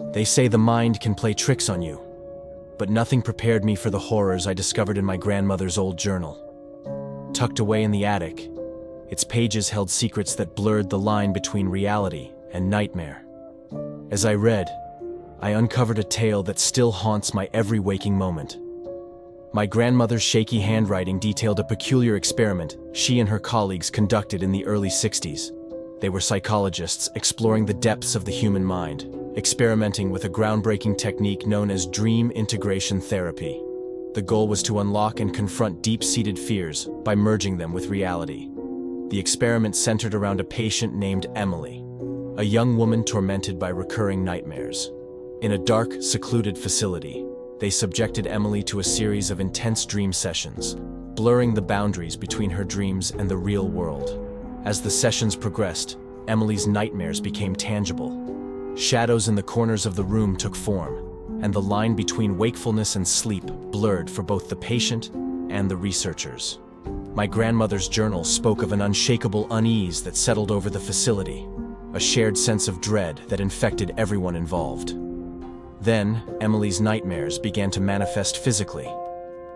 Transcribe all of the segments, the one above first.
They say the mind can play tricks on you, but nothing prepared me for the horrors I discovered in my grandmother's old journal. Tucked away in the attic, its pages held secrets that blurred the line between reality and nightmare. As I read, I uncovered a tale that still haunts my every waking moment. My grandmother's shaky handwriting detailed a peculiar experiment she and her colleagues conducted in the early 60s. They were psychologists exploring the depths of the human mind, experimenting with a groundbreaking technique known as dream integration therapy. The goal was to unlock and confront deep-seated fears by merging them with reality. The experiment centered around a patient named Emily, a young woman tormented by recurring nightmares. In a dark, secluded facility, they subjected Emily to a series of intense dream sessions, blurring the boundaries between her dreams and the real world. As the sessions progressed, Emily's nightmares became tangible. Shadows in the corners of the room took form, and the line between wakefulness and sleep blurred for both the patient and the researchers. My grandmother's journal spoke of an unshakable unease that settled over the facility, a shared sense of dread that infected everyone involved. Then, Emily's nightmares began to manifest physically.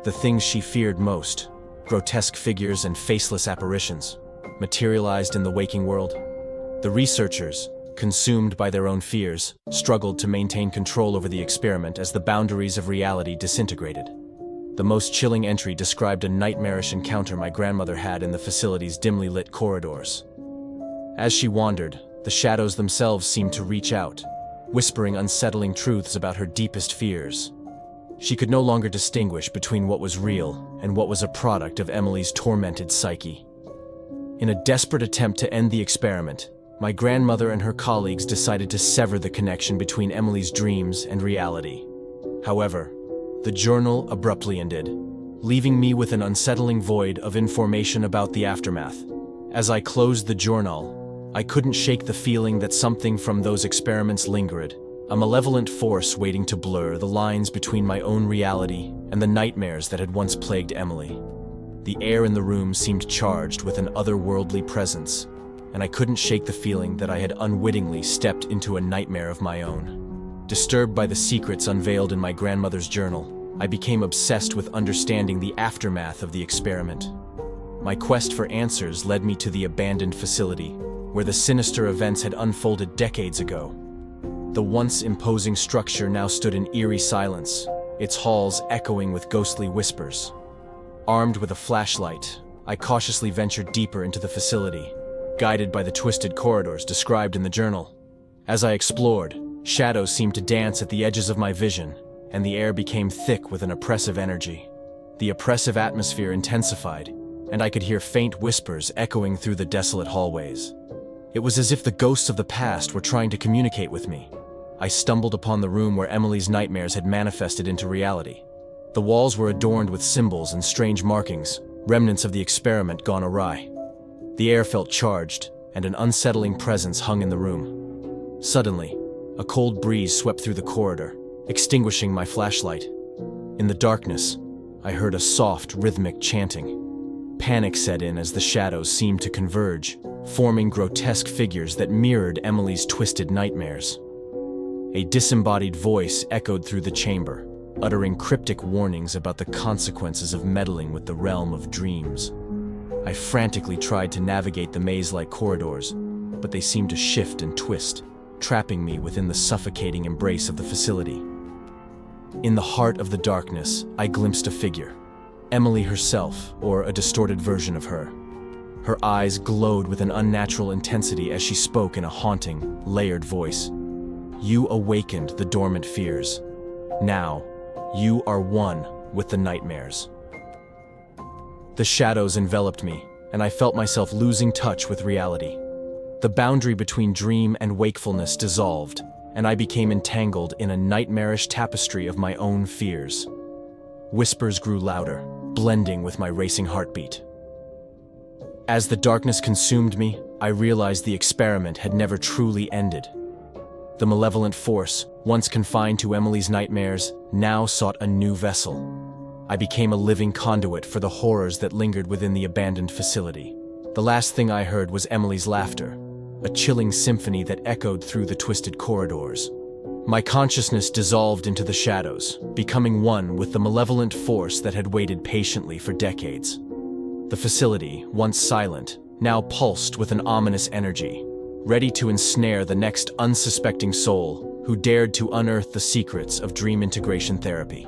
The things she feared most, grotesque figures and faceless apparitions, materialized in the waking world. The researchers, consumed by their own fears, struggled to maintain control over the experiment as the boundaries of reality disintegrated. The most chilling entry described a nightmarish encounter my grandmother had in the facility's dimly lit corridors. As she wandered, the shadows themselves seemed to reach out, whispering unsettling truths about her deepest fears. She could no longer distinguish between what was real and what was a product of Emily's tormented psyche. In a desperate attempt to end the experiment, my grandmother and her colleagues decided to sever the connection between Emily's dreams and reality. However, the journal abruptly ended, leaving me with an unsettling void of information about the aftermath. As I closed the journal, I couldn't shake the feeling that something from those experiments lingered, a malevolent force waiting to blur the lines between my own reality and the nightmares that had once plagued Emily. The air in the room seemed charged with an otherworldly presence, and I couldn't shake the feeling that I had unwittingly stepped into a nightmare of my own. Disturbed by the secrets unveiled in my grandmother's journal, I became obsessed with understanding the aftermath of the experiment. My quest for answers led me to the abandoned facility, where the sinister events had unfolded decades ago. The once imposing structure now stood in eerie silence, its halls echoing with ghostly whispers. Armed with a flashlight, I cautiously ventured deeper into the facility, guided by the twisted corridors described in the journal. As I explored, shadows seemed to dance at the edges of my vision, and the air became thick with an oppressive energy. The oppressive atmosphere intensified, and I could hear faint whispers echoing through the desolate hallways. It was as if the ghosts of the past were trying to communicate with me. I stumbled upon the room where Emily's nightmares had manifested into reality. The walls were adorned with symbols and strange markings, remnants of the experiment gone awry. The air felt charged, and an unsettling presence hung in the room. Suddenly, a cold breeze swept through the corridor, extinguishing my flashlight. In the darkness, I heard a soft, rhythmic chanting. Panic set in as the shadows seemed to converge, forming grotesque figures that mirrored Emily's twisted nightmares. A disembodied voice echoed through the chamber, uttering cryptic warnings about the consequences of meddling with the realm of dreams. I frantically tried to navigate the maze-like corridors, but they seemed to shift and twist, trapping me within the suffocating embrace of the facility. In the heart of the darkness, I glimpsed a figure, Emily herself, or a distorted version of her. Her eyes glowed with an unnatural intensity as she spoke in a haunting, layered voice. "You awakened the dormant fears. Now, you are one with the nightmares." The shadows enveloped me, and I felt myself losing touch with reality. The boundary between dream and wakefulness dissolved, and I became entangled in a nightmarish tapestry of my own fears. Whispers grew louder, blending with my racing heartbeat. As the darkness consumed me, I realized the experiment had never truly ended. The malevolent force, once confined to Emily's nightmares, now sought a new vessel. I became a living conduit for the horrors that lingered within the abandoned facility. The last thing I heard was Emily's laughter, a chilling symphony that echoed through the twisted corridors. My consciousness dissolved into the shadows, becoming one with the malevolent force that had waited patiently for decades. The facility, once silent, now pulsed with an ominous energy, ready to ensnare the next unsuspecting soul who dared to unearth the secrets of dream integration therapy.